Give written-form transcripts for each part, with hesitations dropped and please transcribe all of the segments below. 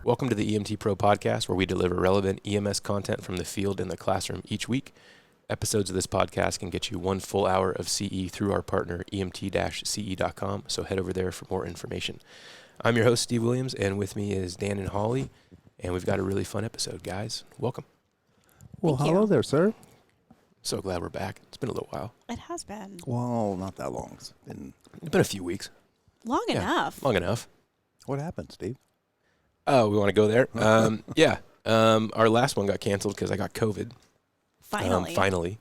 Welcome to the EMT Pro podcast, where we deliver relevant EMS content from the field and the classroom each week. Episodes of this podcast can get you 1 full hour of CE through our partner, emt-ce.com, so head over there for more information. I'm your host, Steve Williams, and with me is Dan and Holly, and we've got a really fun episode, guys. Welcome. Well, hello there, sir. So glad we're back. It's been a little while. It has been. Well, not that long. It's been a few weeks. Long enough. Long enough. What happened, Steve? Oh, we want to go there? Our last one got canceled because I got COVID. Finally.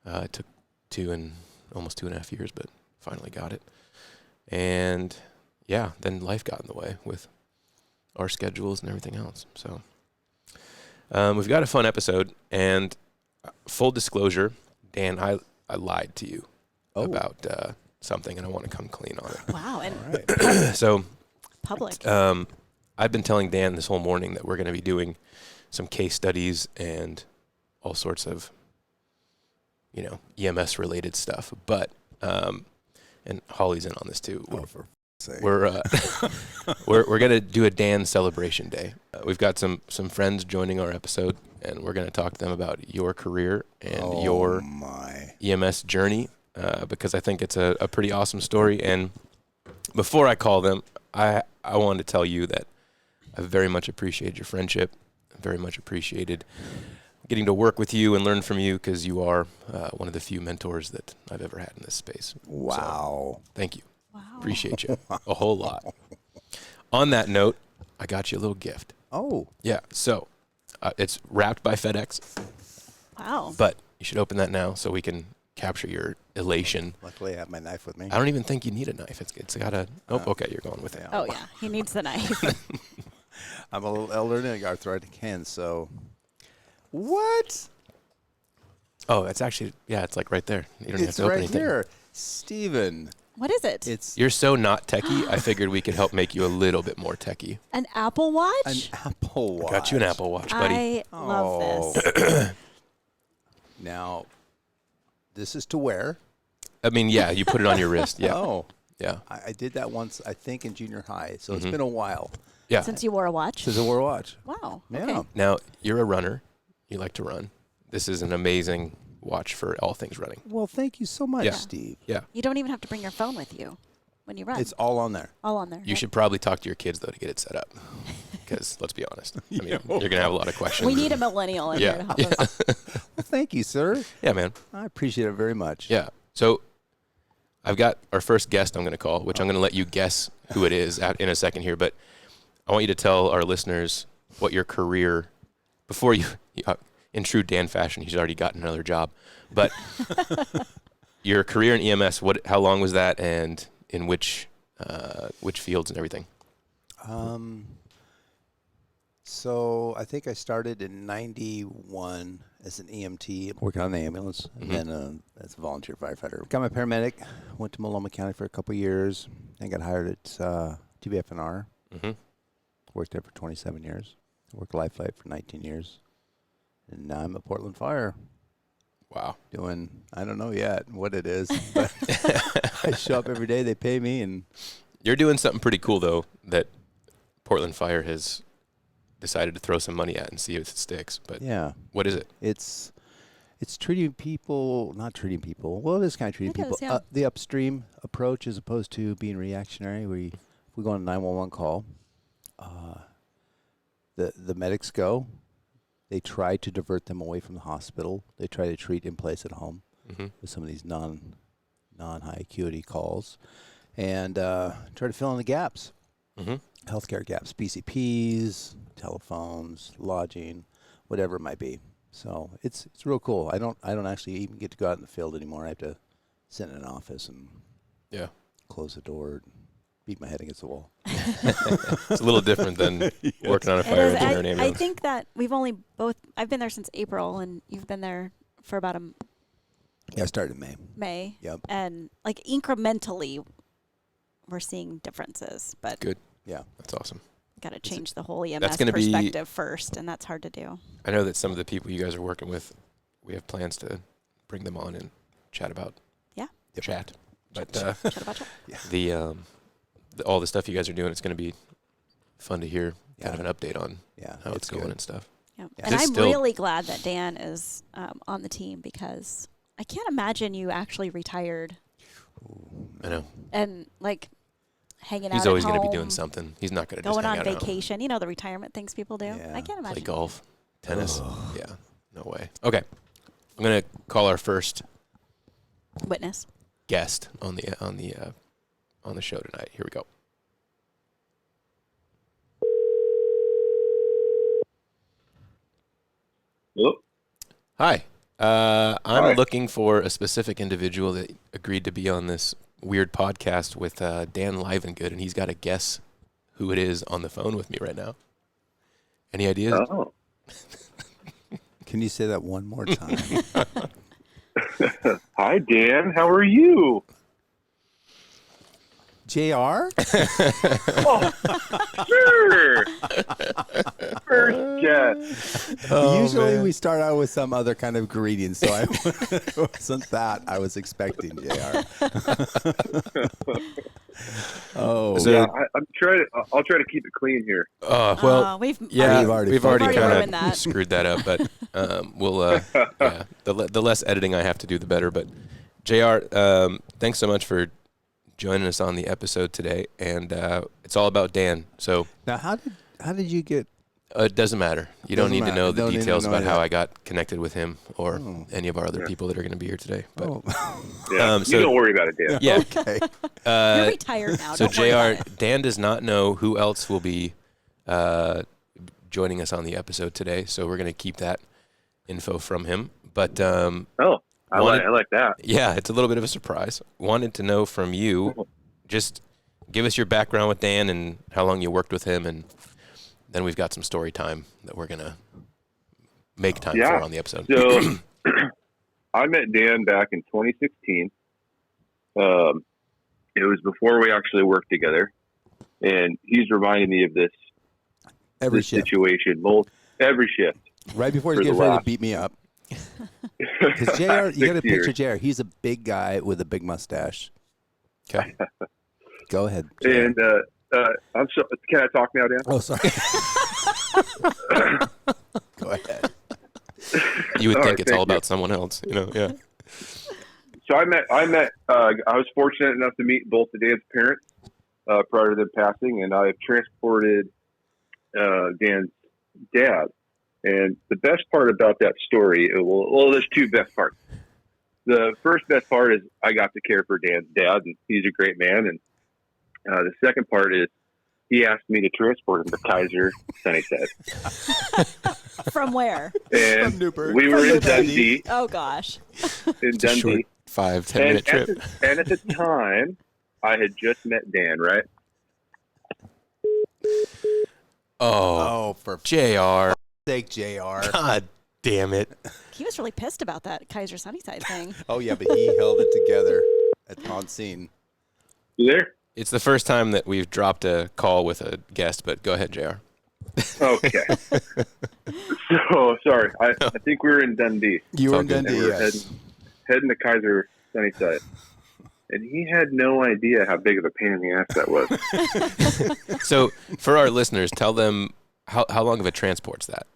It took almost 2.5 years, but finally got it. And yeah, then life got in the way with our schedules and everything else. So we've got a fun episode, and full disclosure, Dan, I lied to you about something, and I want to come clean on it. Wow. And Right. So public. I've been telling Dan this whole morning that we're going to be doing some case studies and all sorts of, EMS related stuff. But, and Holly's in on this too. For sake. We're going to do a Dan celebration day. We've got some friends joining our episode, and we're going to talk to them about your career and your EMS journey, because I think it's a pretty awesome story. And before I call them, I wanted to tell you that I very much appreciated your friendship. I very much appreciated getting to work with you and learn from you, because you are one of the few mentors that I've ever had in this space. Wow. So, thank you. Wow. Appreciate you a whole lot. On that note, I got you a little gift. Oh. Yeah, so it's wrapped by FedEx, Wow. but you should open that now so we can capture your elation. Luckily, I have my knife with me. I don't even think you need a knife. It's got a... Oh, okay, you're going with it. Oh, yeah. He needs the knife. I'm a little elderly, arthritic hands, so... What? Oh, it's actually... Yeah, it's like right there. You don't have It's to open right anything. here. Steven. What is it? It's You're so not techie, I figured we could help make you a little bit more techie. An Apple an Watch? Apple Watch. Got you an Apple Watch, buddy. I love this. Now, this is to wear. I mean, yeah, you put it on your wrist. Yeah. Oh. Yeah. I did that once, I think, in junior high, so Mm-hmm. it's been a while Yeah. Since you wore a watch? since I wore a watch. Wow. Yeah. Okay. Now, you're a runner. You like to run. This is an amazing watch for all things running. Well, thank you so much, Yeah. Steve. Yeah. You don't even have to bring your phone with you when you run. It's all on there. all on there. You right? should probably talk to your kids, though, to get it set up. Because, let's be honest, I mean, you're going to have a lot of questions. We need a millennial in here to help us. Well, thank you, sir. Yeah, man. I appreciate it very much. Yeah. So I've got our first guest I'm going to call, which I'm going to let you guess who it is in a second here. But I want you to tell our listeners what your career, before you in true Dan fashion, he's already gotten another job. But your career in EMS, how long was that, and in which fields and everything? So I think I started in '91 as an EMT, working on the ambulance, and then as a volunteer firefighter. Got my paramedic, went to Maloma County for a couple years, and got hired at TBFNR. Mm-hmm. Worked there for 27 years. Worked Life Flight for 19 years. And now I'm at Portland Fire Wow. doing, I don't know yet what it is, but I show up every day, they pay me, and You're doing something pretty cool, though, that Portland Fire has decided to throw some money at and see if it sticks. But yeah. what is it? It's treating people, not treating people. Well, it is kind of treating It people. is, yeah. The upstream approach, as opposed to being reactionary. If we go on a 911 call, the medics go. They try to divert them away from the hospital. They try to treat in place at home Mm-hmm. with some of these non-high acuity calls, and try to fill in the gaps. Mm-hmm. Healthcare gaps, PCPs, telephones, lodging, whatever it might be. So it's real cool. I don't actually even get to go out in the field anymore. I have to sit in an office and Yeah. close the door and beat my head against the wall. It's a little different than working on a It fire is. engine or an I ambulance. think that I've been there since April, and you've been there for about Yeah, I started in May. May. Yep. And like incrementally, we're seeing differences, but Good. Yeah. That's awesome. got to change the whole EMS That's gonna be- perspective first, and that's hard to do. I know that some of the people you guys are working with, we have plans to bring them on and chat about Yep. chat. But Chat about chat. the all the stuff you guys are doing, it's going to be fun to hear kind of an update on how it's going good. and stuff. Yeah. Yeah. And It's I'm still- really glad that Dan is on the team because I can't imagine you actually retired I know. and like hanging out. He's always going going to to be doing something. He's not going to just going hang on out at home. vacation. You know the retirement things people do. Yeah. I can't Play imagine. golf, tennis. Yeah, no way. Okay, I'm going to call our first Witness. guest on the show tonight. Here we go. Hello? Hi. I'm Hi. looking for a specific individual that agreed to be on this weird podcast with Dan Livengood, and he's got to guess who it is on the phone with me right now. Any ideas? Oh. Can you say that one more time? Hi, Dan. How are you? JR? Oh, sure. First guest. Usually man. we start out with some other kind of greeting, so I wasn't that I was expecting, JR. Oh, So- Yeah, I'll try to keep it clean here. Well, we've yeah, We've already already kind ruined of that. screwed that up, but we'll yeah, the less editing I have to do, the better. But JR, thanks so much for joining us on the episode today, and it's all about Dan. So now how did you get? it doesn't matter. You don't Doesn't need to know matter. the Don't need to details know about any how of I got connected with him or Oh. any of our other people that are going to be here today. But Yeah, so- you don't worry about it, Dan. yeah, Okay. You're retired now. so Don't worry about JR, it. Dan does not know who else will be joining us on the episode today, so we're going to keep that info from him. But Oh, I Wanted- like that. yeah, it's a little bit of a surprise. Wanted to know from you, just give us your background with Dan and how long you worked with him, and then we've got some story time that we're going to make time Yeah. for on the episode. So I met Dan back in 2016. It was before we actually worked together, and he's reminding me of this Every shift. situation every shift. Right before for he the gets ready to last- beat me up. Because JR, you got to 6 years. picture JR. He's a big guy with a big mustache. Okay. Go ahead. JR. And can I talk now, Dan? Oh, sorry. Go ahead. You would All think right, it's all thank you. about someone else, you know? Yeah. So I was fortunate enough to meet both of Dan's parents prior to them passing, and I transported Dan's dad. And the best part about that story, well, there's two best parts. The first best part is I got to care for Dan's dad, and he's a great man. And the second part is he asked me to transport him to Kaiser, Sunnyside. From where? And From Newburgh. we were From in Newburgh. Dundee. Oh gosh. In It's a short Dundee. 5-10 minute trip. And at the time, I had just met Dan, right? Oh, for JR. sake, JR. God damn it. He was really pissed about that Kaiser Sunnyside thing. Oh, yeah, but he held it together on scene. You there? It's the first time that we've dropped a call with a guest, but go ahead, JR. Okay. So, sorry. I think we were in Dundee. You all were in good. And Dundee, we were yes. heading to Kaiser Sunnyside. And he had no idea how big of a pain in the ass that was. So for our listeners, tell them how long of a transport's that?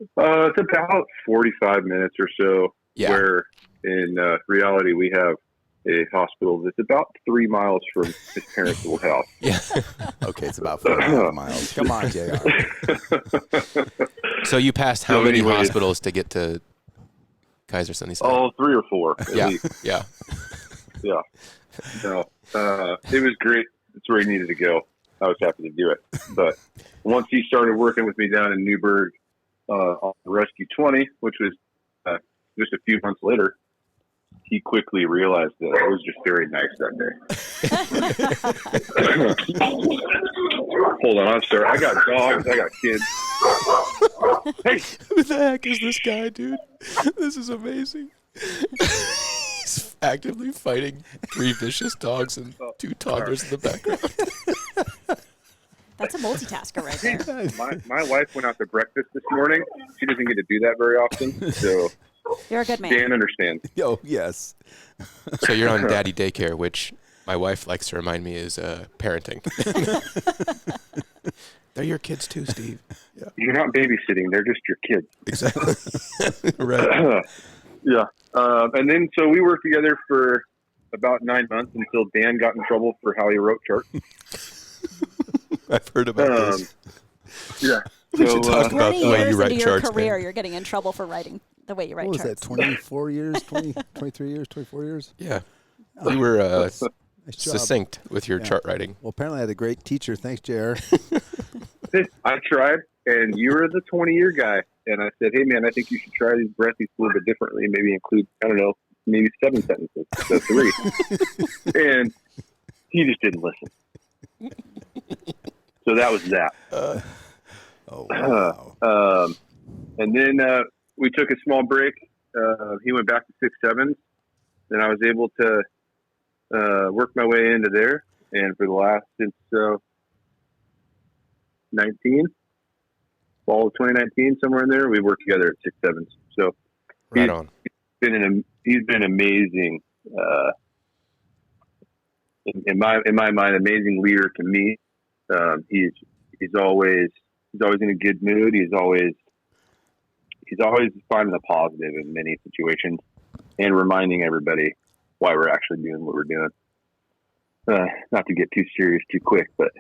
It's about 45 minutes or so, Yeah. where in reality we have a hospital that's about 3 miles from his parents' old house. Yeah. Okay, it's about 4.5 miles. Come on, JR. So you passed how So many anyways- hospitals to get to Kaiser Sunnyside? Oh, 3 or 4 at yeah. least. Yeah. Yeah. No, it was great. It's where he needed to go. I was happy to do it. But once he started working with me down in Newburgh on Rescue 20, which was just a few months later, he quickly realized that I was just very nice that day. Hold on, I'm sorry. I got dogs. I got kids. Hey, Who the heck is this guy, dude? This is amazing. He's actively fighting 3 vicious dogs and 2 toddlers in the background. That's a multitasker right there. my wife went out to breakfast this morning. She doesn't get to do that very often, so You're a good man. Dan understands. Oh, yes. So you're on daddy daycare, which my wife likes to remind me is parenting. They're your kids too, Steve. Yeah. You're not babysitting; they're just your kids. Exactly. Right. Yeah. And then so we worked together for about 9 months until Dan got in trouble for how he wrote charts. I've heard about this. Yeah. We should talk about 20 the way years you write into your charts, career, man. you're getting in trouble for writing the way you write What was charts. that, 24 years, 23 years, 24 years? Yeah. You were Nice job. succinct with your chart writing. Well, apparently I had a great teacher. Thanks, JR. I tried, and you were the 20-year guy. And I said, hey, man, I think you should try these breathies a little bit differently. Maybe include, I don't know, maybe 7 sentences, so 3. And he just didn't listen. So that was that. Oh, wow. And then we took a small break. He went back to 6-7s. Then I was able to work my way into there. And for the last, since 19, fall of 2019, somewhere in there, we worked together at 6-7s. So Right on. he's been amazing. In my mind, amazing leader to me. He's always in a good mood. He's always finding the positive in many situations and reminding everybody why we're actually doing what we're doing. Not to get too serious too quick, but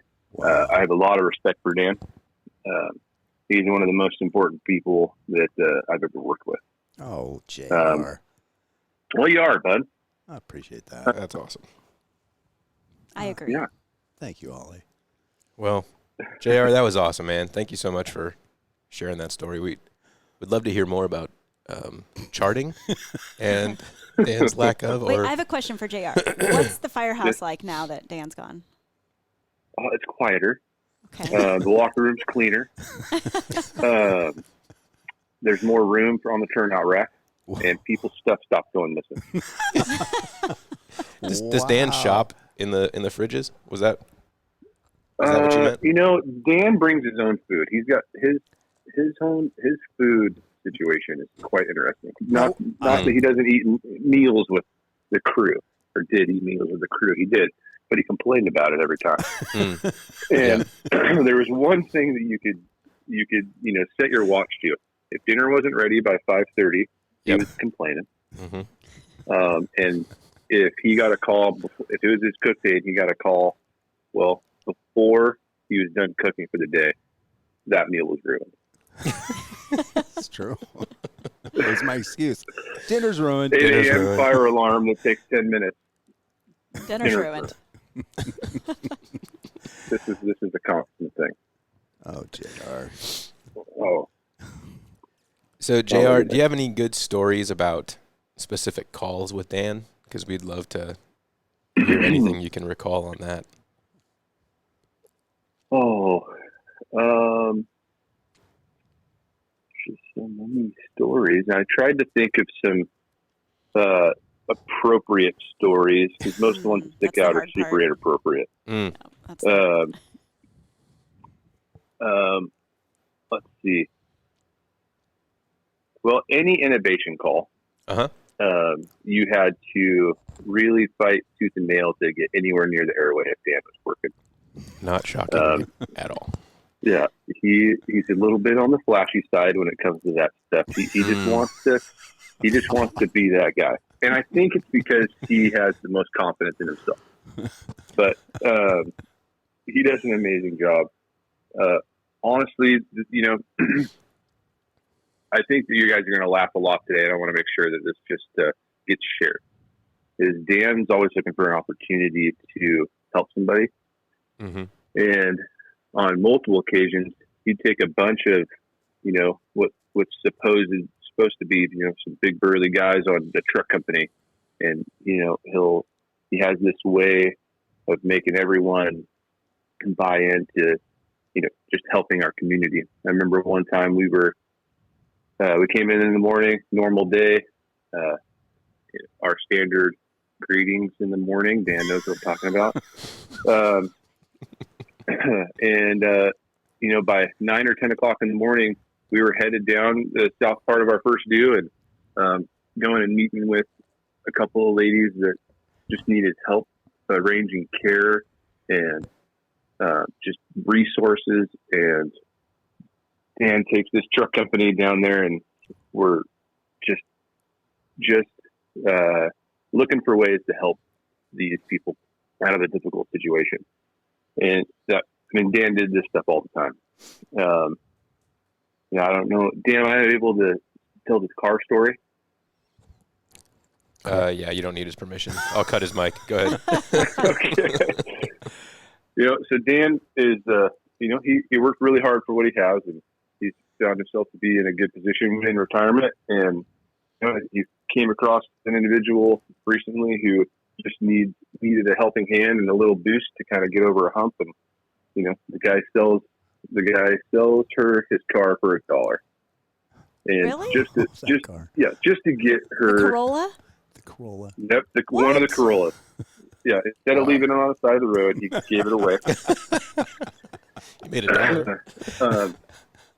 I have a lot of respect for Dan. He's one of the most important people that I've ever worked with. Oh, JR. Well, you are, bud. I appreciate that. That's awesome. I agree. Yeah. Thank you, Ollie. Well, JR, that was awesome, man. Thank you so much for sharing that story. We'd love to hear more about charting and Dan's lack of. Wait, I have a question for JR. What's the firehouse like now that Dan's gone? It's quieter. Okay. The locker room's cleaner. There's more room on the turnout rack, and people's stuff stopped going missing. Does Dan shop in the fridges? Was that what you meant? You know, Dan brings his own food. He's got his food situation is quite interesting. Not that he doesn't eat meals with the crew, or did eat meals with the crew. He did, but he complained about it every time. And there was one thing that you could set your watch to. If dinner wasn't ready by 5:30, he was complaining. Mm-hmm. And if he got a call, if it was his cook day, and he got a call, well, before he was done cooking for the day, that meal was ruined. It's true. That's my excuse. Dinner's ruined. 8 a.m. fire alarm that takes 10 minutes. Dinner's ruined. This is a constant thing. Oh, JR. Oh. So, JR, do you have any good stories about specific calls with Dan? Because we'd love to hear anything you can recall on that. Just so many stories. I tried to think of some appropriate stories, because most of the ones that stick out are super inappropriate. Let's see. Well, any innovation call, you had to really fight tooth and nail to get anywhere near the airway if Dan was working. Not shocking at all. Yeah, he's a little bit on the flashy side when it comes to that stuff. He just wants to be that guy, and I think it's because he has the most confidence in himself. But he does an amazing job. Honestly, I think that you guys are going to laugh a lot today, and I want to make sure that this just gets shared. Dan's always looking for an opportunity to help somebody, and on multiple occasions, he'd take a bunch of, what's supposed to be, some big burly guys on the truck company, and he has this way of making everyone buy into, just helping our community. I remember one time we came in the morning, normal day, our standard greetings in the morning. Dan knows what I'm talking about. And by 9 or 10 o'clock in the morning, we were headed down the south part of our first due and going and meeting with a couple of ladies that just needed help arranging care and just resources. And Dan takes this truck company down there, and we're just looking for ways to help these people out of a difficult situation. And Dan did this stuff all the time. I don't know, Dan, am I able to tell this car story? Yeah, you don't need his permission. I'll cut his mic. Go ahead. Okay. So Dan is, he worked really hard for what he has, and he's found himself to be in a good position in retirement. And he came across an individual recently who just needed a helping hand and a little boost to kind of get over a hump. And the guy sells her his car for $1. And Really? just to get her The Corolla? The Corolla. Yep, one of the Corollas. Yeah, instead of leaving it on the side of the road, he gave it away. You made $1.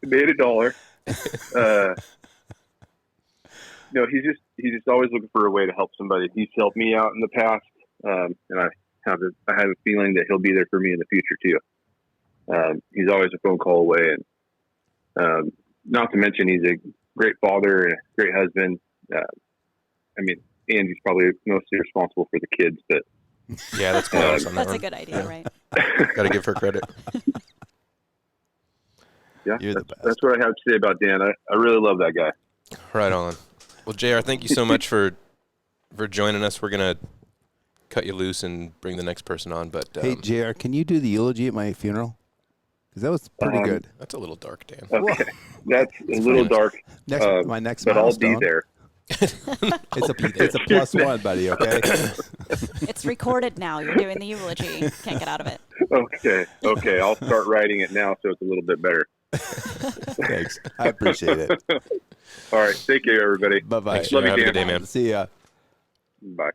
Made $1. He's just always looking for a way to help somebody. He's helped me out in the past, and I have a feeling that he'll be there for me in the future too. He's always a phone call away, and not to mention he's a great father and a great husband. Andy's probably mostly responsible for the kids, but yeah, that's good. That's a good idea, right? Got to give her credit. Yeah, that's what I have to say about Dan. I really love that guy. Right on. Well, JR, thank you so much for joining us. We're gonna cut you loose and bring the next person on. But hey, JR, can you do the eulogy at my funeral? Because that was pretty good. That's a little dark, Dan. Okay, that's a little dark. My next but milestone. I'll be there. It's a +1, buddy. Okay. It's recorded now. You're doing the eulogy. Can't get out of it. Okay. I'll start writing it now, so it's a little bit better. Thanks. I appreciate it. All right. Take care, everybody. Bye-bye. Thanks, Love you, have a Dan. good day, man. See ya. Bye.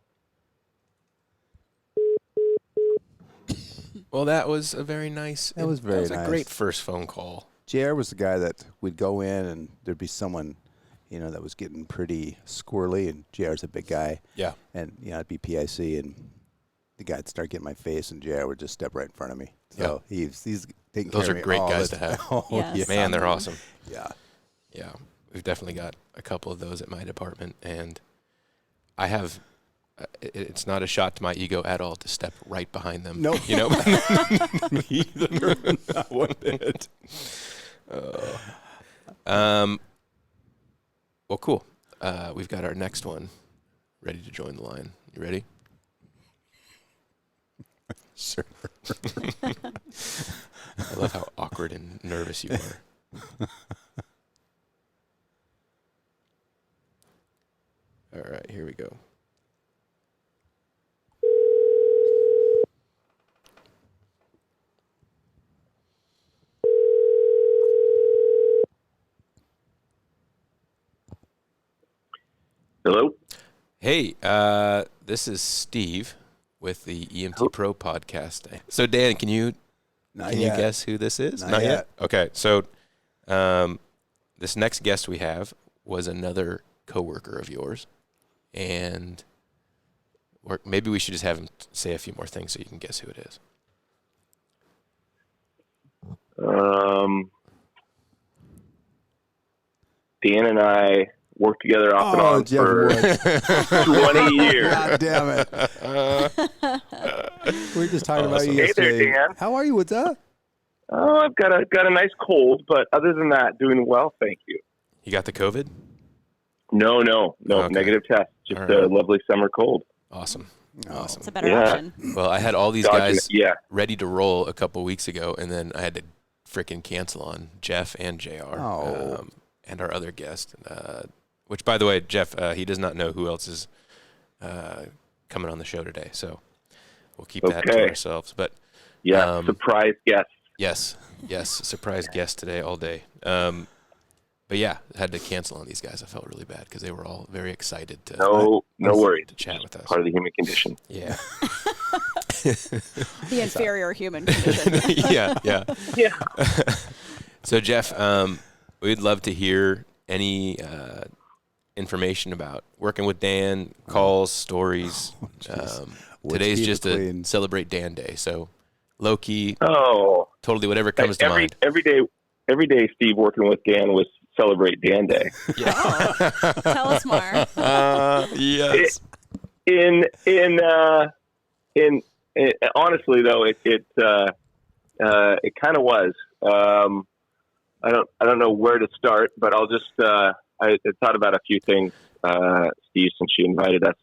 Well, that was a very nice. That was very a nice. great first phone call. JR was the guy that would go in and there'd be someone, that was getting pretty squirrely, and JR's a big guy. Yeah. And, I'd be PIC, and the guy'd start getting my face, and JR would just step right in front of me. So he's taking Those care are of me great all guys the to have. Oh, Yes. yeah. Man, they're awesome. Yeah. Yeah, we've definitely got a couple of those at my department, and I have. It's not a shot to my ego at all to step right behind them. Nope. Me either. Not one bit. Well, cool. We've got our next one ready to join the line. You ready? Sure. I love how awkward and nervous you are. All right, here we go. Hello? Hey, this is Steve with the EMT Pro podcast. So, Dan, can you guess who this is? Not yet. Okay, so this next guest we have was another coworker of yours, and maybe we should just have him say a few more things so you can guess who it is. Dan and I worked together off and on Jeff for Woods. 20 years. God damn it. We were just talking about you Hey there, yesterday. Dan. How are you? What's up? Oh, I've got a nice cold, but other than that, doing well, thank you. You got the COVID? No, Okay. Negative test. Just All right. a lovely summer cold. Awesome. It's a better Yeah. option. Well, I had all these Dodging guys it, yeah. ready to roll a couple weeks ago, and then I had to freaking cancel on Jeff and JR and our other guest. Which, by the way, Jeff, he does not know who else is coming on the show today, so we'll keep that to ourselves. But yeah, surprise guest. yes, surprise guest today all day. But yeah, I had to cancel on these guys. I felt really bad because they were all very excited to No worries. to chat with us. Part of the human condition. Yeah. The inferior human condition. yeah. So Jeff, we'd love to hear any information about working with Dan, calls, stories. Today's just a Celebrate Dan Day, so low key. Oh, totally whatever comes to mind. Every day, Steve working with Dan was celebrate Dan Day. Yeah. Oh, tell us more. Yes. Honestly though, it kind of was. I don't know where to start, but I'll just I thought about a few things, Steve, since you invited us,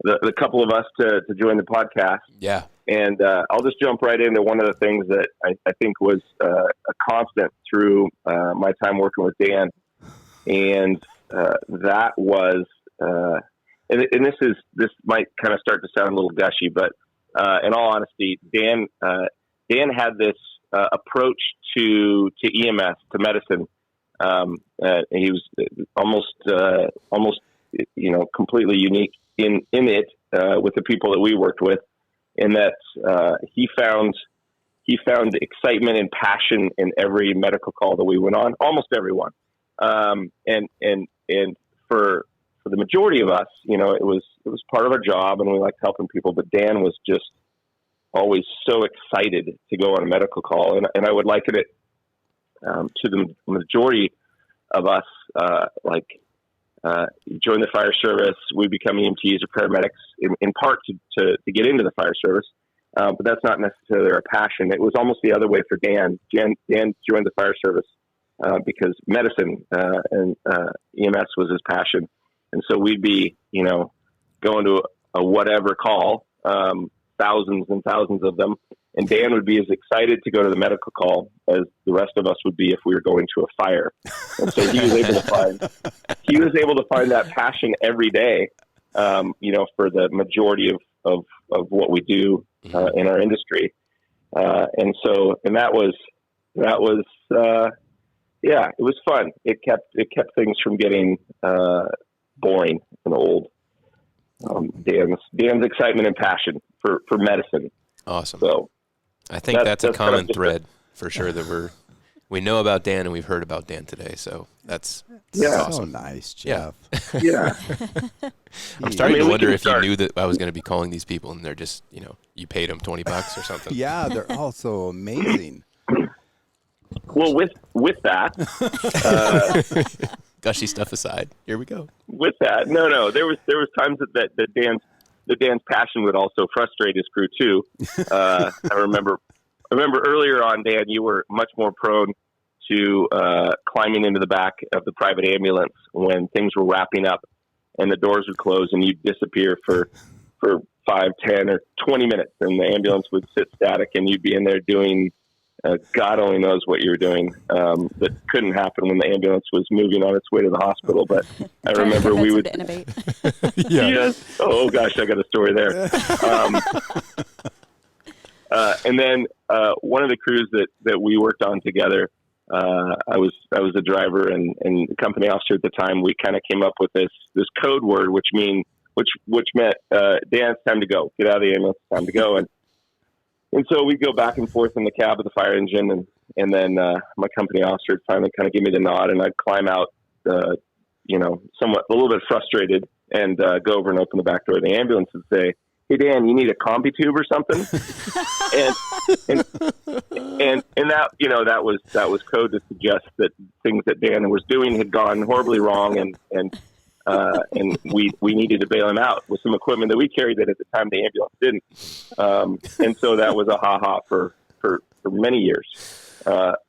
the couple of us to join the podcast. Yeah. And I'll just jump right into one of the things that I think was a constant through my time working with Dan, and that was, and this might kind of start to sound a little gushy, but in all honesty, Dan had this approach to EMS, to medicine. He was almost completely unique in it with the people that we worked with. In that he found excitement and passion in every medical call that we went on, almost everyone. And for the majority of us, it was part of our job, and we liked helping people. But Dan was just always so excited to go on a medical call, and I would liken it to the majority of us, join the fire service, we become EMTs or paramedics in part to get into the fire service. But that's not necessarily our passion. It was almost the other way for Dan. Dan joined the fire service because medicine and EMS was his passion. And so we'd be, going to a whatever call, thousands and thousands of them. And Dan would be as excited to go to the medical call as the rest of us would be if we were going to a fire. And so he was able to find that passion every day, for the majority of what we do in our industry. And that was it was fun. It kept things from getting boring and old. Dan's excitement and passion for medicine. Awesome. So I think that's a common thread for sure that we know about Dan and we've heard about Dan today. So that's awesome. So nice, Jeff. Yeah. I'm starting to wonder if you knew that I was going to be calling these people and they're just, you paid them $20 or something. Yeah, they're all so amazing. Well, with that, gushy stuff aside, here we go. With that, no, there was times that Dan's passion would also frustrate his crew too. I remember earlier on, Dan, you were much more prone to climbing into the back of the private ambulance when things were wrapping up and the doors would close and you'd disappear for 5, 10, or 20 minutes, and the ambulance would sit static and you'd be in there doing God only knows what you were doing. That couldn't happen when the ambulance was moving on its way to the hospital. But I remember we would innovate. Yeah. Yes. Oh gosh, I got a story there. And then one of the crews that we worked on together, I was a driver and the company officer at the time. We kind of came up with this code word, which meant Dan, it's time to go. Get out of the ambulance. It's time to go. And so we'd go back and forth in the cab of the fire engine, and then my company officer would finally kind of give me the nod, and I'd climb out, somewhat a little bit frustrated, and go over and open the back door of the ambulance and say, "Hey Dan, you need a combi tube or something?" and that was code to suggest that things that Dan was doing had gone horribly wrong, and we needed to bail him out with some equipment that we carried that at the time the ambulance didn't. And so that was a ha-ha for many years.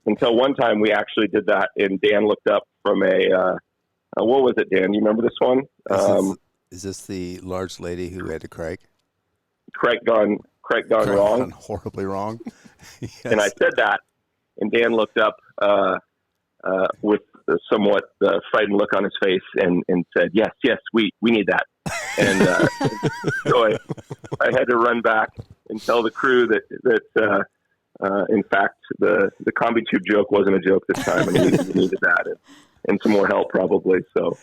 Until one time we actually did that, and Dan looked up from what was it, Dan? You remember this one? Is this the large lady who had to crank? Crank gone wrong. Gone horribly wrong. Yes. And I said that, and Dan looked up with a somewhat frightened look on his face and said, yes, we need that. And so I had to run back and tell the crew that in fact, the combi tube joke wasn't a joke this time, and we needed that and some more help probably. So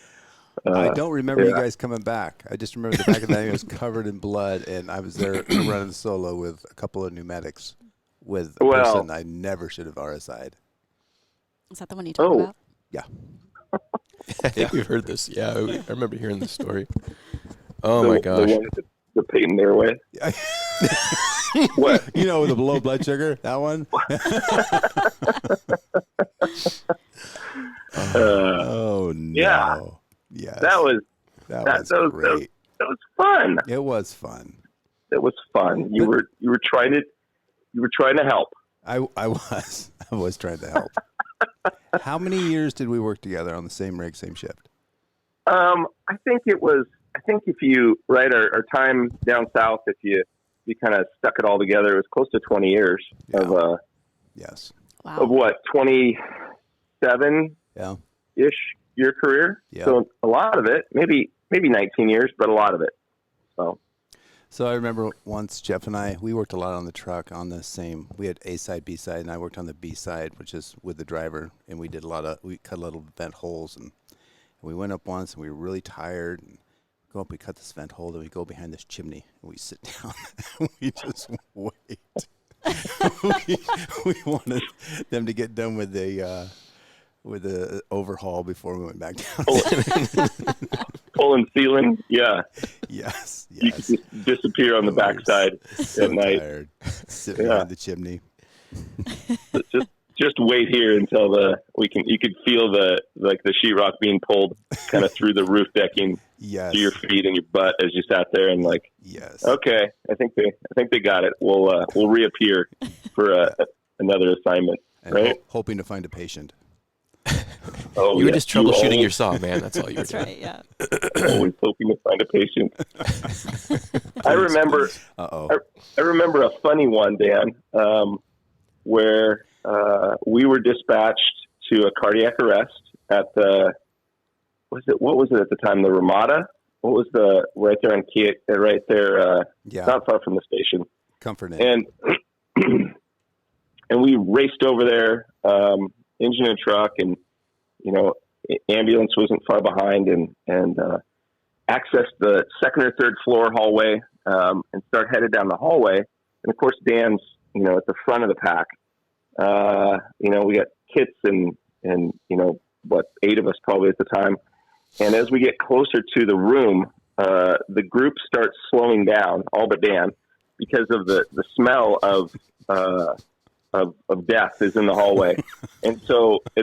I don't remember you guys coming back. I just remember the back of the ambulance covered in blood, and I was there running solo with a couple of pneumatics with a person I never should have RSI'd. Is that the one you talk about? Yeah. I think we've heard this. Yeah, I remember hearing this story. Oh my gosh. The one with the Peyton Airway. What? You know, with the low blood sugar, that one. Oh no! Yeah. Yes. That was great. that was fun. It was fun. It was fun. You were trying to help. I was trying to help. How many years did we work together on the same rig, same shift? I think if you our time down south, if you kind of stuck it all together, it was close to 20 years of yes. Wow. Of what, 27 ish year career. Yeah. So a lot of it, maybe 19 years, but a lot of it. So I remember once Jeff and I, we worked a lot on the truck on the same, we had A side, B side, and I worked on the B side, which is with the driver. And we cut little vent holes, and we went up once and we were really tired, and go up, we cut this vent hole, and we go behind this chimney and we sit down and we just wait. we wanted them to get done with the overhaul before we went back down. Pulling ceiling, yeah. Yes. You could just disappear on the backside so at night. Tired, sitting behind the chimney. Just wait here until you could feel the sheetrock being pulled kind of through the roof decking to your feet and your butt as you sat there and okay, I think they got it. We'll reappear for another assignment, and right? Hoping to find a patient. Oh, you were just troubleshooting your saw, man. That's all you were doing. That's right, yeah. Always hoping to find a patient. I remember a funny one, Dan, where we were dispatched to a cardiac arrest at what was it at the time? The Ramada? What was right there on Key, right there, not far from the station. Comfort Inn. And we raced over there, engine and truck, and ambulance wasn't far behind, and accessed the second or third floor hallway, and start headed down the hallway. And of course, Dan's at the front of the pack. We got kits and 8 of us probably at the time. And as we get closer to the room, the group starts slowing down, all but Dan, because of the smell of death is in the hallway. And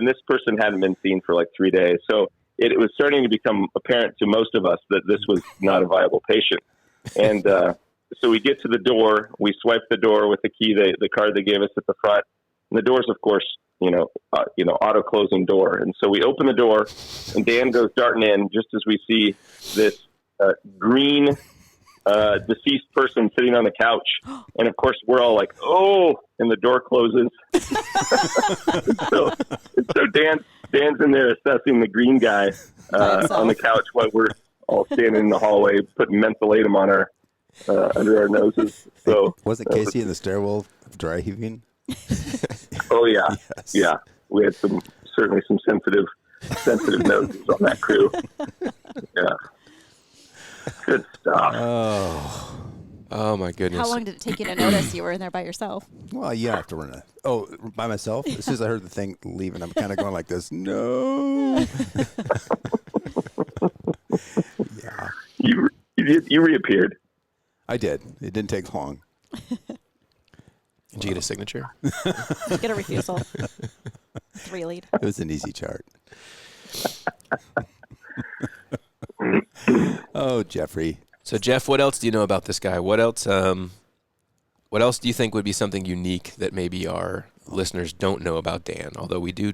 this person hadn't been seen for like 3 days. So it was starting to become apparent to most of us that this was not a viable patient. And so we get to the door, we swipe the door with the key, the card they gave us at the front. And the door's, of course, auto closing door. And so we open the door, and Dan goes darting in just as we see this green deceased person sitting on the couch. And of course, we're all like, "Oh!" And the door closes. so Dan's in there assessing the green guy on the couch while we're all standing in the hallway putting mentholatum on our under our noses. So wasn't Casey in the stairwell dry heaving? Oh yeah, yes. Yeah. We had certainly some sensitive noses on that crew. Yeah, good stuff. Oh my goodness! How long did it take you to notice you were in there by yourself? Well, you have to run it. Oh, by myself? As soon as I heard the thing leaving, I'm kind of going like this. No. Yeah. You reappeared. I did. It didn't take long. Did you get a signature? Did you get a refusal? 3 lead. It was an easy chart. Oh, Jeffrey. So Jeff, what else do you know about this guy? What else do you think would be something unique that maybe our listeners don't know about Dan? Although we do,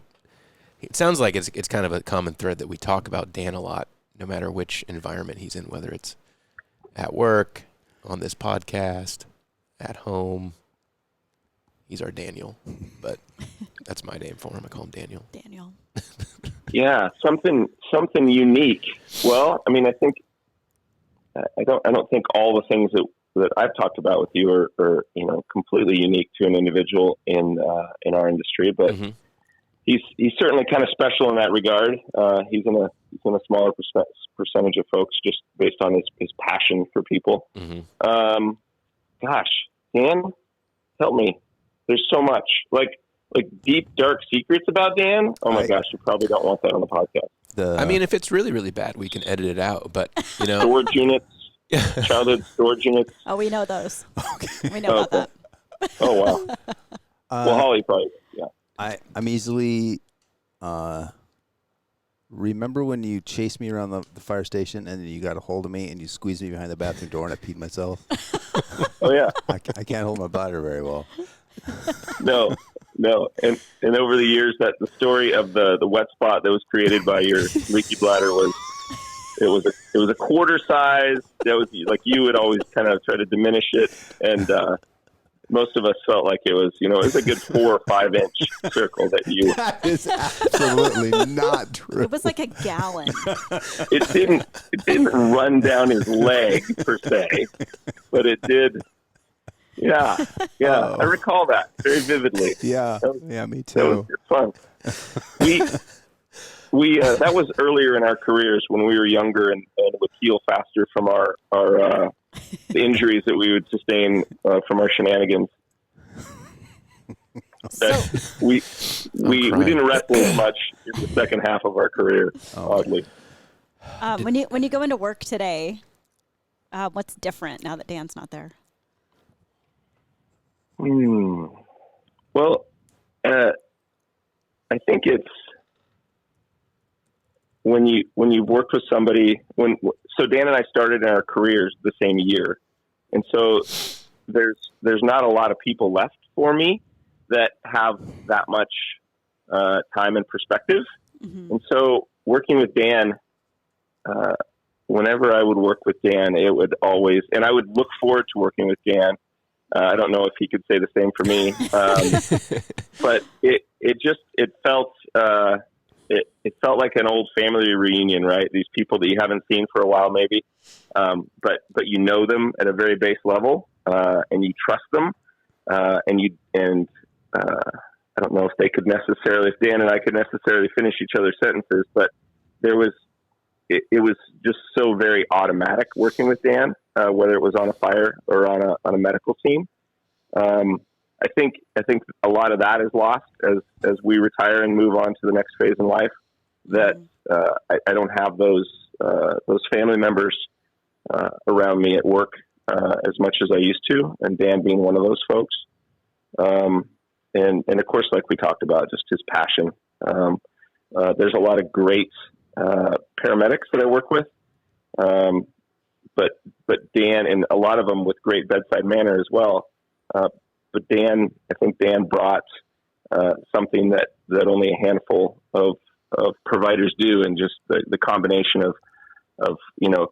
it sounds like it's kind of a common thread that we talk about Dan a lot, no matter which environment he's in, whether it's at work, on this podcast, at home. He's our Daniel, but that's my name for him. I call him Daniel. Daniel. Yeah, something unique. Well, I mean, I think I don't think all the things that I've talked about with you are completely unique to an individual in our industry, but he's certainly kind of special in that regard. He's in a smaller percentage of folks just based on his passion for people. Gosh, Dan, help me. There's so much like deep, dark secrets about Dan. Oh my gosh, you probably don't want that on the podcast. I mean, if it's really, really bad, we can edit it out. But storage units. childhood storage units. Oh, we know those. Okay. We know about that. Oh, wow. Well, Holly probably, yeah. I'm easily. Remember when you chased me around the fire station and then you got a hold of me and you squeezed me behind the bathroom door and I peed myself? Oh, yeah. I can't hold my bladder very well. No. And over the years, that the story of the wet spot that was created by your leaky bladder was a quarter size. That was like you would always kind of try to diminish it, and most of us felt like it was a good 4 or 5 inch circle that you. That is absolutely not true. It was like a gallon. It didn't run down his leg per se, but it did. Yeah. I recall that very vividly. Yeah, me too. That was good fun. We that was earlier in our careers when we were younger and would heal faster from our the injuries that we would sustain from our shenanigans. We didn't wrestle as much in the second half of our career, oddly. When you go into work today, what's different now that Dan's not there? Well, I think it's when you've worked with somebody. So Dan and I started in our careers the same year, and so there's not a lot of people left for me that have that much time and perspective. Mm-hmm. And so working with Dan, whenever I would work with Dan, it would always, and I would look forward to working with Dan. I don't know if he could say the same for me, but it felt like an old family reunion, right? These people that you haven't seen for a while, maybe, but you know them at a very base level, and you trust them, and I don't know if if Dan and I could necessarily finish each other's sentences, but it was just so very automatic working with Dan, whether it was on a fire or on a medical team. I think a lot of that is lost as we retire and move on to the next phase in life. That I don't have those family members around me at work as much as I used to, and Dan being one of those folks. And of course, like we talked about, just his passion. There's a lot of great paramedics that I work with, but Dan, and a lot of them with great bedside manner as well. But I think Dan brought something that only a handful of providers do, and just the combination of a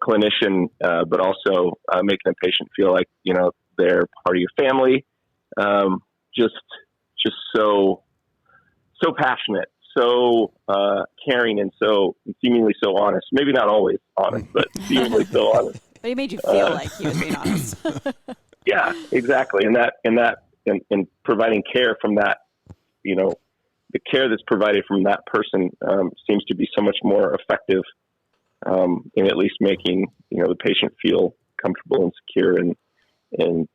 clinician, but also making a patient feel like they're part of your family. Just so passionate, so caring, and so seemingly so honest. Maybe not always honest, but seemingly so honest. But he made you feel like he was being honest. Yeah, exactly. And providing care from that, the care that's provided from that person seems to be so much more effective in at least making the patient feel comfortable and secure and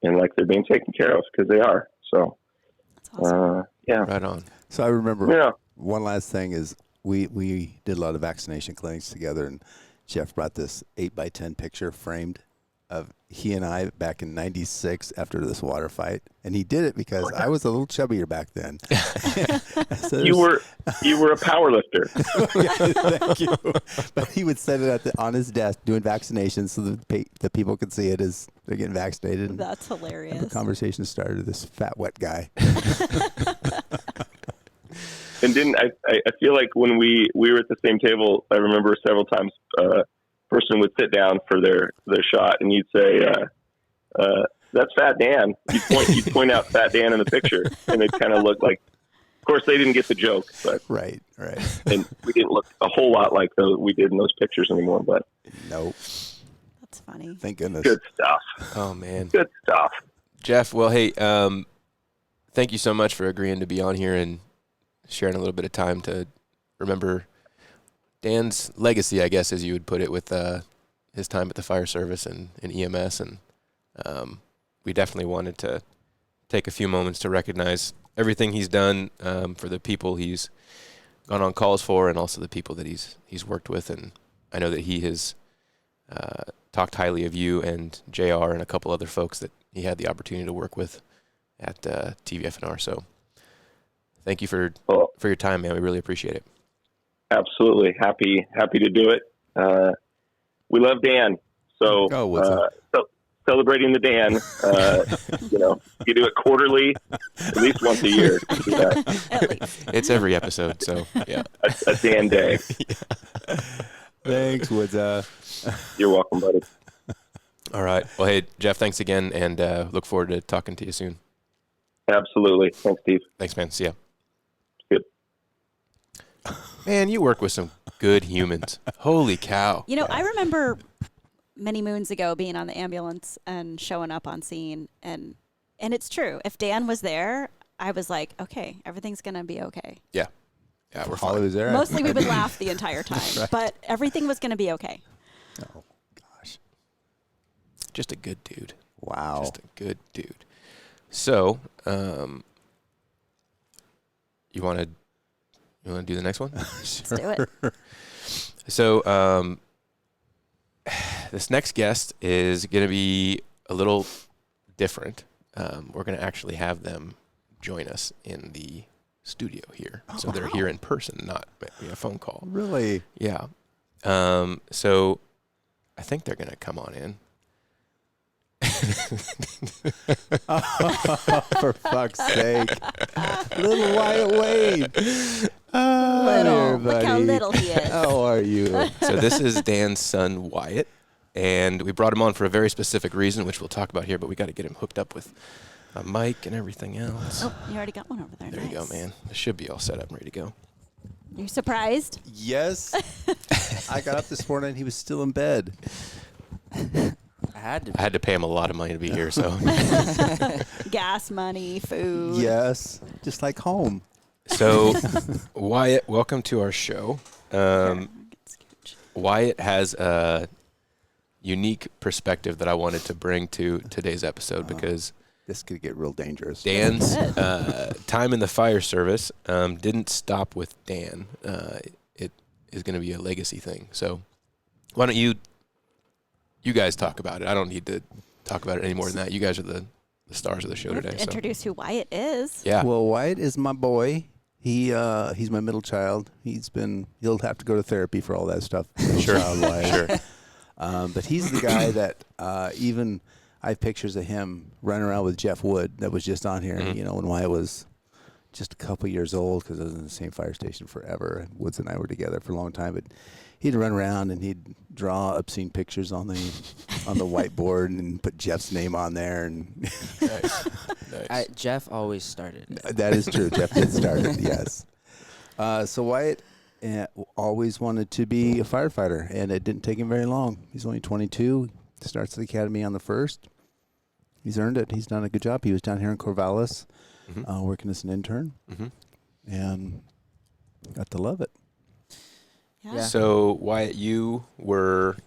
like they're being taken care of, because they are. So, that's awesome. Yeah, right on. So I remember one last thing is we did a lot of vaccination clinics together, and Jeff brought this 8x10 picture framed of he and I back in '96 after this water fight, and he did it because I was a little chubbier back then. So you were a power lifter. Yeah, thank you. But he would set it on his desk doing vaccinations so the people could see it as they're getting vaccinated. And that's hilarious. the conversation started with this fat wet guy. And I feel like when we were at the same table, I remember several times person would sit down for their shot, and you'd say, that's Fat Dan. You'd point out Fat Dan in the picture, and it kind of looked like, of course they didn't get the joke, but right. And we didn't look a whole lot like we did in those pictures anymore, but nope. That's funny. Thank goodness. Good stuff. Oh man. Good stuff. Jeff, well, hey, thank you so much for agreeing to be on here and sharing a little bit of time to remember Dan's legacy, I guess, as you would put it, with his time at the fire service and EMS. And we definitely wanted to take a few moments to recognize everything he's done for the people he's gone on calls for, and also the people that he's worked with. And I know that he has talked highly of you and JR and a couple other folks that he had the opportunity to work with at TVFNR. So thank you for your time, man. We really appreciate it. Absolutely. Happy to do it. We love Dan. So, celebrating the Dan, you do it quarterly, at least once a year. Yeah. It's every episode. So yeah, a Dan day. Yeah. Thanks, Woods. You're welcome, buddy. All right. Well, hey, Jeff, thanks again, and look forward to talking to you soon. Absolutely. Thanks, Steve. Thanks, man. See ya. Good. Man, you work with some good humans. Holy cow. You know, I remember many moons ago being on the ambulance and showing up on scene, and it's true. If Dan was there, I was like, okay, everything's going to be okay. Yeah. Yeah, we're Holly fine. was there. Mostly we would laugh the entire time, Right. but everything was going to be okay. Oh, gosh. Just a good dude. Wow. Just a good dude. So, you want to do the next one? Let's do it. So, this next guest is going to be a little different. We're going to actually have them join us in the studio here. So they're here in person, not via phone call. Really? Yeah. So I think they're going to come on in. For fuck's sake. Little Wyatt Wade. Little. Look how little he is. How are you? So this is Dan's son, Wyatt. And we brought him on for a very specific reason, which we'll talk about here, but we got to get him hooked up with a mic and everything else. Oh, you already got one over there. There Nice. you go, man. It should be all set up and ready to go. You surprised? Yes. I got up this morning and he was still in bed. I had to. I had to pay him a lot of money to be here, so. Gas money, food. Yes. Just like home. So, Wyatt, welcome to our show. Wyatt has a unique perspective that I wanted to bring to today's episode because This could get real dangerous. Dan's time in the fire service didn't stop with Dan. It is going to be a legacy thing. So why don't you guys talk about it? I don't need to talk about it any more than that. You guys are the stars of the show We have today. to introduce who Wyatt is. Yeah. Well, Wyatt is my boy. He's my middle child. He'll have to go to therapy for all that stuff. Sure. Child Wyatt. Sure. But he's the guy that even I have pictures of him running around with Jeff Wood that was just on here. Mm-hmm. When Wyatt was just a couple years old, because I was in the same fire station forever. And Woods and I were together for a long time. But he'd run around and he'd draw obscene pictures on the whiteboard and put Jeff's name on there. And Nice. Nice. Jeff always started. that is true. Jeff did start it. Yes. So Wyatt always wanted to be a firefighter, and it didn't take him very long. He's only 22. Starts the academy on the 1st. He's earned it. He's done a good job. He was down here in Corvallis working as an intern, and got to love it. Yeah. So Wyatt, you were.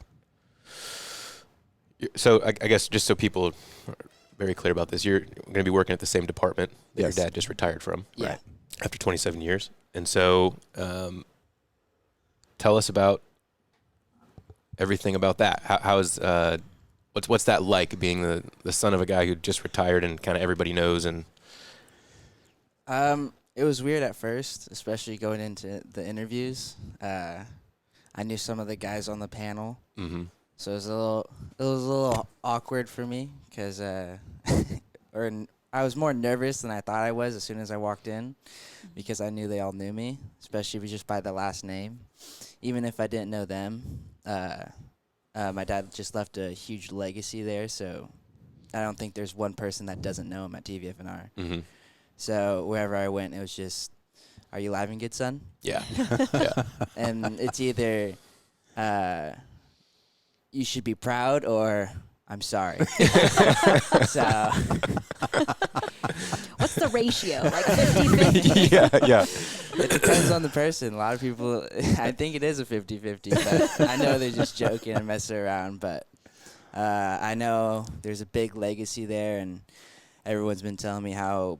So I guess just so people are very clear about this, you're going to be working at the same department that Yes. your dad just retired from. Yeah. Right. After 27 years. And so tell us about everything about that. How is what's that like, being the son of a guy who just retired and kind of everybody knows? And It was weird at first, especially going into the interviews. I knew some of the guys on the panel, so it was a little awkward for me because I was more nervous than I thought I was as soon as I walked in, because I knew they all knew me, especially just by the last name. Even if I didn't know them, my dad just left a huge legacy there, so I don't think there's one person that doesn't know him at TVFNR. So wherever I went, it was just, "Are you Livengood, son?" yeah. Yeah. And it's either you should be proud or I'm sorry. So What's the ratio? Like 50-50? yeah. it depends on the person. A lot of people, I think it is a 50-50, but I know they're just joking and messing around. But I know there's a big legacy there, and everyone's been telling me how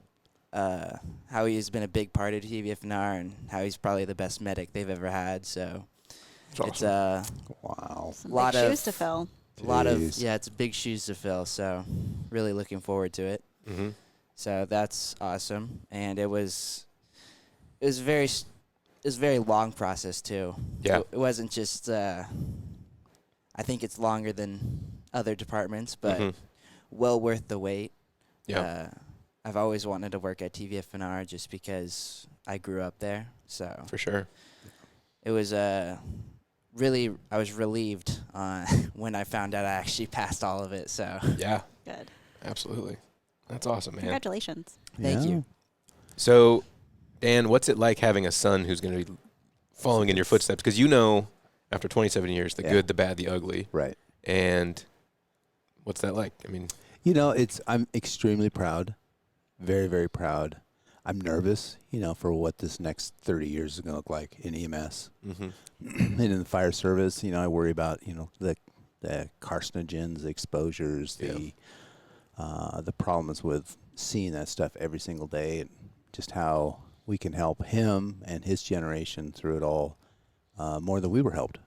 he's been a big part of TVFNR and how he's probably the best medic they've ever had. So It's Wow. Some lot big of- shoes to fill. Jeez. it's big shoes to fill. So really looking forward to it. Mm-hmm. So that's awesome, and it was very long process too. Yeah. It wasn't just. I think it's longer than other departments, but Mhm. well worth the wait. Yeah. I've always wanted to work at TVFNR just because I grew up there. So For sure. it was really, I was relieved when I found out I actually passed all of it. So Yeah. Good. Absolutely. That's awesome, man. Congratulations. Thank you. So, Dan, what's it like having a son who's going to be following in your footsteps? Because you know, after 27 years, the Yeah. good, the bad, the ugly. Right. And what's that like? I mean, You know, I'm extremely proud, very, very proud. I'm nervous, for what this next 30 years is going to look like in EMS. mm-hmm. And in the fire service, I worry about, the carcinogens, the exposures, the problems with seeing that stuff every single day, and just how we can help him and his generation through it all more than we were helped.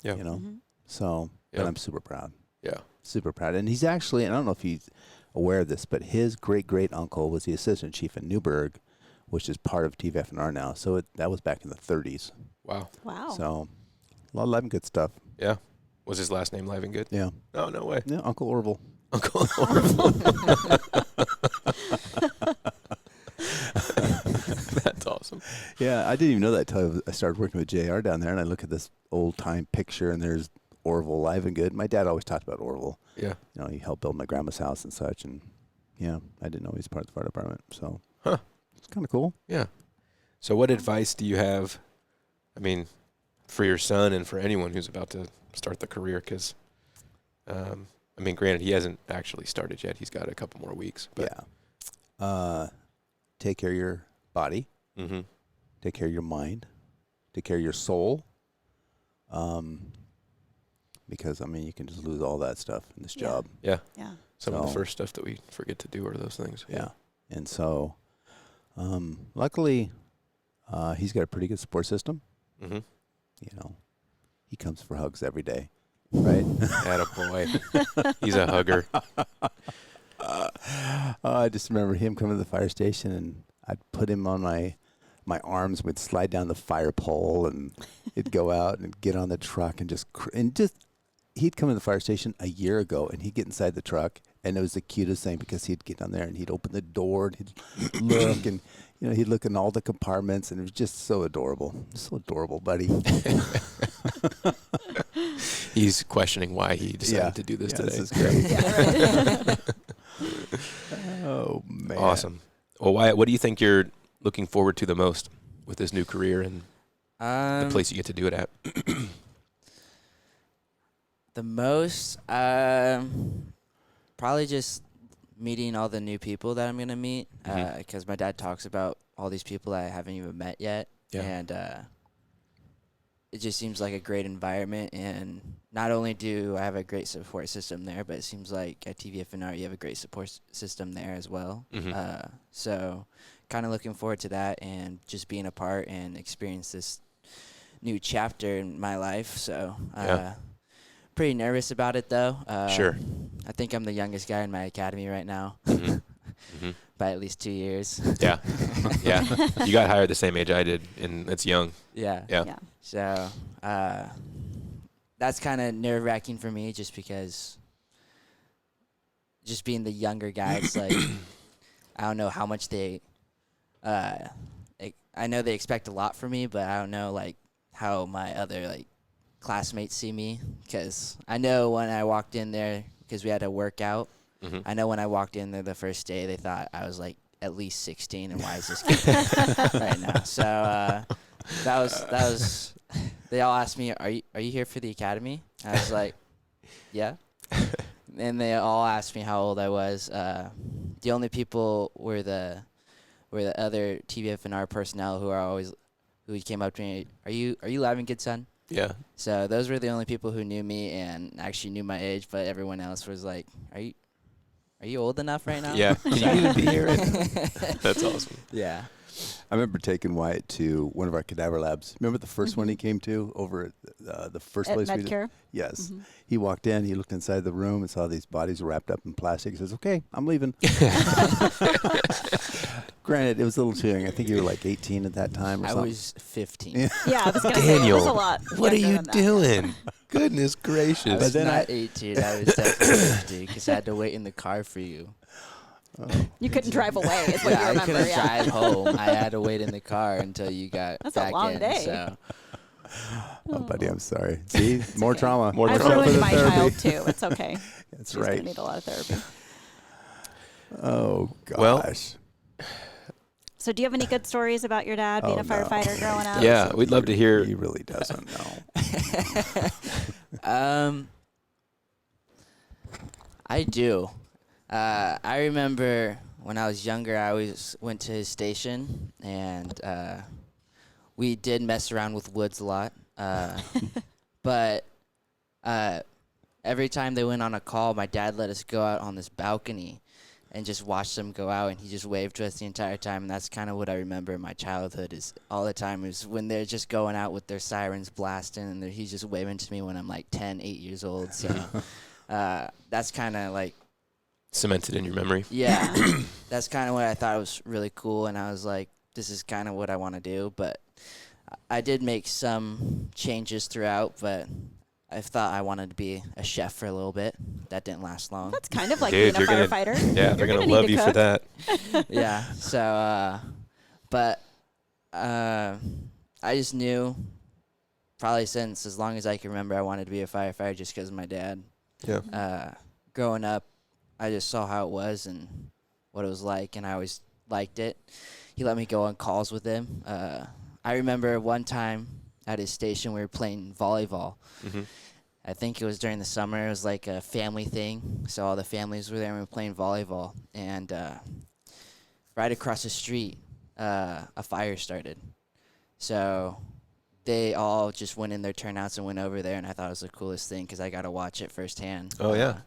Yeah. Mhm. So, Yeah. but I'm super proud. Yeah. Super proud. And he's actually, and I don't know if he's aware of this, but his great-great-uncle was the assistant chief in Newburgh, which is part of TVFNR now. So that was back in the 30s. Wow. Wow. So a lot of live and good stuff. Yeah. Was his last name Livengood? Yeah. Oh, no way. Yeah, Uncle Orville. Uncle Orville. That's awesome. Yeah, I didn't even know that until I started working with JR down there, and I look at this old-time picture, and there's Orville Livengood. My dad always talked about Orville. Yeah. He helped build my grandma's house and such, and yeah, I didn't know he was part of the fire department. So it's kind of cool. Yeah. So what advice do you have, I mean, for your son and for anyone who's about to start the career? Because, I mean, granted, he hasn't actually started yet. He's got a couple more weeks. But Yeah. Take care of your body. Mm-hmm. Take care of your mind. Take care of your soul. Because, you can just lose all that stuff in this Yeah. job. Yeah. Yeah. Some of the So- first stuff that we forget to do are those things. Yeah. And so, luckily, he's got a pretty good support system. Mm-hmm. He comes for hugs every day, right? Attaboy. He's a hugger. I just remember him coming to the fire station, and I'd put him on my arms. We'd slide down the fire pole, and he'd go out and get on the truck and just he'd come to the fire station a year ago, and he'd get inside the truck, and it was the cutest thing because he'd get on there and he'd open the door and he'd look and he'd look in all the compartments, and it was just so adorable. So adorable, buddy. He's questioning why he decided to do this today. This is great. Yeah, right. Oh man. Awesome. Well, Wyatt, what do you think you're looking forward to the most with this new career and the place you get to do it at? The most, probably just meeting all the new people that I'm gonna meet. Mhm. Because my dad talks about all these people I haven't even met yet, Yeah. and it just seems like a great environment. And not only do I have a great support system there, but it seems like at TVFNR you have a great support system there as well. Mhm. So kind of looking forward to that and just being a part and experience this new chapter in my life. So Yeah. pretty nervous about it though. Sure. I think I'm the youngest guy in my academy right now Mm-hmm. Mm-hmm. by at least 2 years. Yeah. Yeah. You got hired the same age I did, and it's young. Yeah. Yeah. Yeah. So that's kind of nerve-wracking for me just because just being the younger guy, it's like I don't know how much they I know they expect a lot from me, but I don't know like how my other like classmates see me, because I know when I walked in there, because we had a workout, Mm-hmm. I know when I walked in there the first day, they thought I was like at least 16, and why is this kid right now? So that was. They all asked me, "Are you here for the academy?" I was like, "Yeah." And they all asked me how old I was. The only people were the other TVFNR personnel who came up to me. Are you Livengood son? Yeah. So those were the only people who knew me and actually knew my age, but everyone else was like, Are you old enough right now? Yeah. Can you even be here? That's awesome. Yeah. I remember taking Wyatt to one of our cadaver labs. Remember the first one he came to over at the first At place we Medcare? did? Yes. He walked in, he looked inside the room and saw these bodies wrapped up in plastic. He says, okay, I'm leaving. Granted, it was a little too young. I think you were like 18 at that time or I something. was 15. Yeah, I was going to say it Daniel, was a lot. what are younger you than that. doing? Goodness I gracious. was then not 18. I was definitely 50 because I had to wait in the car for you. You couldn't drive away, is what you Yeah, I remember. couldn't Yeah. drive home. I had to wait in the car until you got That's a back long in. day. So Oh, buddy, I'm sorry. See, more trauma. More I've trauma for ruined the my therapy. child too. It's okay. That's She's going right. to need a lot of therapy. Oh, gosh. Well, So, do you have any good stories about your dad being Oh, a firefighter growing up? Yeah, we'd love to hear. He really doesn't know. I do. I remember when I was younger, I always went to his station, and we did mess around with woods a lot. But every time they went on a call, my dad let us go out on this balcony and just watch them go out, and he just waved to us the entire time. And that's kind of what I remember in my childhood is all the time is when they're just going out with their sirens blasting, and he's just waving to me when I'm like 10, 8 years old. So that's kind of like, Cemented in your memory. yeah, that's kind of what I thought was really cool. And I was like, this is kind of what I want to do. But I did make some changes throughout, but I thought I wanted to be a chef for a little bit. That didn't last long. That's kind of like Dude, being a you're firefighter. Yeah, they're going to love you for that. Yeah. So, but I just knew probably since as long as I can remember, I wanted to be a firefighter just because of my dad. Yeah. Growing up, I just saw how it was and what it was like, and I always liked it. He let me go on calls with him. I remember one time at his station we were playing volleyball. Mm-hmm. I think it was during the summer. It was like a family thing. So all the families were there and we were playing volleyball. And right across the street, a fire started. So they all just went in their turnouts and went over there. And I thought it was the coolest thing because I got to watch it firsthand. Oh, yeah.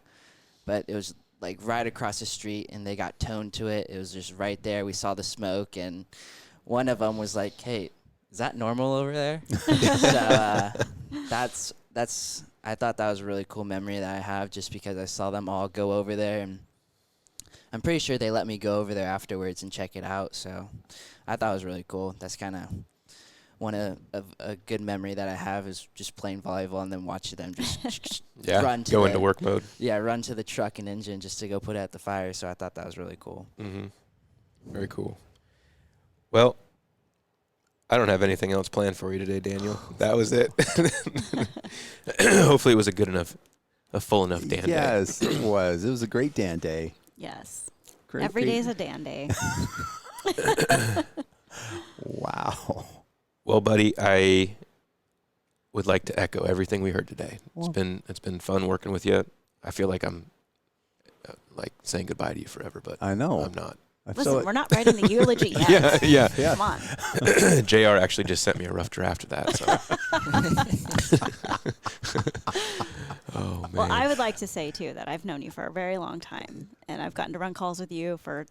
But it was like right across the street and they got toned to it. It was just right there. We saw the smoke. And one of them was like, hey, is that normal over there? So that's I thought that was a really cool memory that I have just because I saw them all go over there, and I'm pretty sure they let me go over there afterwards and check it out. So I thought it was really cool. That's kind of one of a good memory that I have is just playing volleyball and then watching them just Yeah. run to Go into work mode. Yeah, run to the truck and engine just to go put out the fire. So I thought that was really cool. Mm-hmm. Very cool. Well, I don't have anything else planned for you today, Daniel. That was it. Hopefully it was a full enough Dan day. Yes, it was. It was a great Dan day. Yes. Great, Every great- day's a Dan day. Wow. Well, buddy, I would like to echo everything we heard today. Well- It's been fun working with you. I feel like I'm like saying goodbye to you forever, but I know. I'm not. I Listen, feel it. we're not writing the eulogy yet. Yeah. Yeah. Come on. JR actually just sent me a rough draft of that. So. Oh man. Well, I would like to say, too, that I've known you for a very long time, and I've gotten to run calls with you for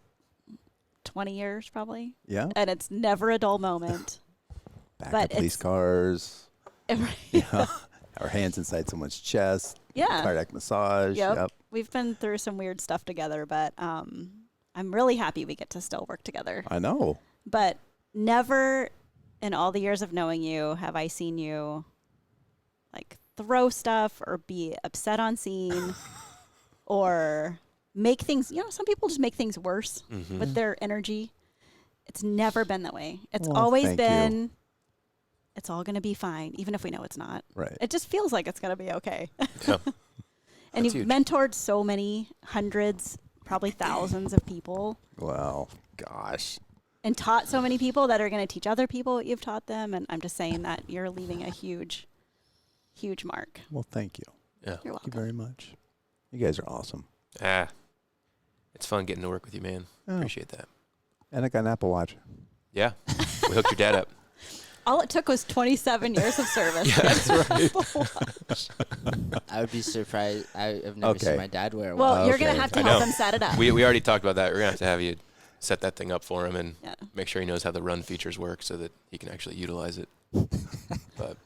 20 years, probably. Yeah. And it's never a dull moment. Back But to police it's- cars. yeah. Yeah. Our hands inside someone's chest. Cardiac massage. Yep. We've been through some weird stuff together, but I'm really happy we get to still work together. I know. But never in all the years of knowing you have I seen you like throw stuff or be upset on scene or make things, some people just make things worse Mhm. with their energy. It's never been that way. It's Well, always thank you. been, it's all going to be fine, even if we know it's not. Right. It just feels like it's going to be okay. Yeah. And That's you've huge. mentored so many hundreds, probably thousands of people Well, gosh. and taught so many people that are going to teach other people what you've taught them. And I'm just saying that you're leaving a huge, huge mark. Well, thank you. Yeah. You're Thank you welcome. very much. You guys are awesome. It's fun getting to work with you, man. Oh. Appreciate that. And I got an Apple Watch. Yeah. We hooked your dad up. All it took was 27 years of service. Yeah, that's right. I would be surprised. I've never Okay. seen my dad wear one. Well, you're going Okay. to have to I help know. him set it up. We already talked about that. We're gonna have to have you set that thing up for him and Yeah. make sure he knows how the run features work so that he can actually utilize it. But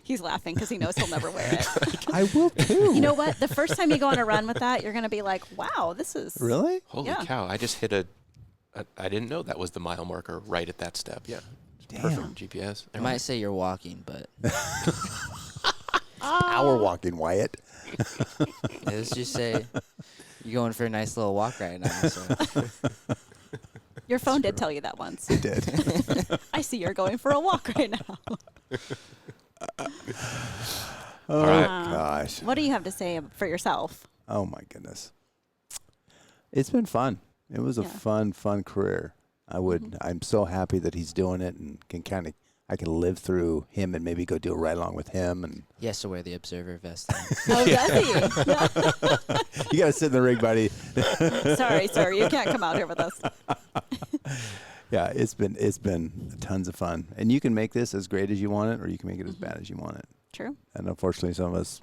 He's laughing because he knows he'll never wear it. I will too. You know what? The first time you go on a run with that, you're going to be like, wow, this is. Really? holy Yeah. cow, I just hit I didn't know that was the mile marker right at that step. Yeah. Damn. Perfect GPS. I might say you're walking, but Power walking, Wyatt. let's just say you're going for a nice little walk right now. So. Your phone did tell you that once. It did. I see you're going for a walk right now. Oh, right. gosh. What do you have to say for yourself? Oh, my goodness. It's been fun. It was a Yeah. fun career. I'm so happy that he's doing it and I can live through him and maybe go do a ride along with him. And He has to wear the observer vest. Now. Oh, does he? you got to sit in the rig, buddy. Sorry, sir. You can't come out here with us. Yeah, it's been tons of fun. And you can make this as great as you want it, or you can make it as bad as you want it. True. And unfortunately, some of us,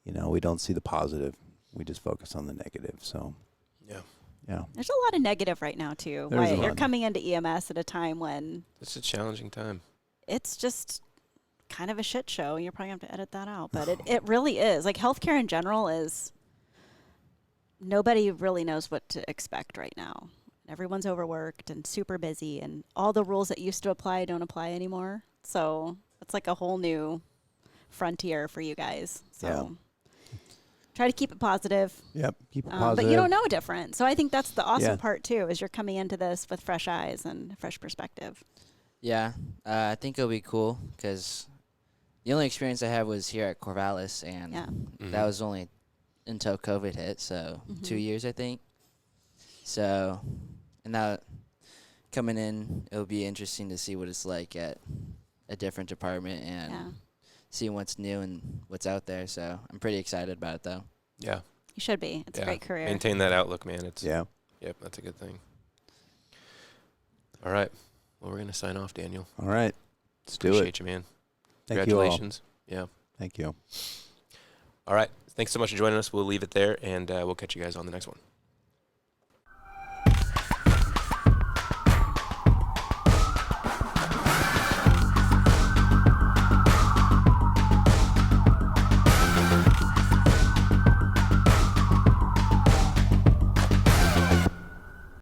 we don't see the positive. We just focus on the negative. So, Yeah. yeah. There's a lot of negative right now, too. There's a Wyatt, you're lot. coming into EMS at a time when It's a challenging time. it's just kind of a shit show. You're probably going to have to edit that out. But it really is. Like, healthcare in general is nobody really knows what to expect right now. Everyone's overworked and super busy, and all the rules that used to apply don't apply anymore. So it's like a whole new frontier for you guys. So try to keep it positive. Yep. Keep it positive. But you don't know different. So I think that's the awesome Yeah. part, too, is you're coming into this with fresh eyes and fresh perspective. Yeah, I think it'll be cool because the only experience I had was here at Corvallis, and Yeah. that was only until COVID hit, so 2 years, I think. So, and now coming in, it'll be interesting to see what it's like at a different department and Yeah. seeing what's new and what's out there. So I'm pretty excited about it, though. Yeah. You should be. It's a great career. Maintain that outlook, man. Yeah. Yep, that's a good thing. All right. Well, we're going to sign off, Daniel. All right. Let's do Appreciate it. you, man. Thank you all. Congratulations. Yeah. Thank you. All right. Thanks so much for joining us. We'll leave it there, and we'll catch you guys on the next one.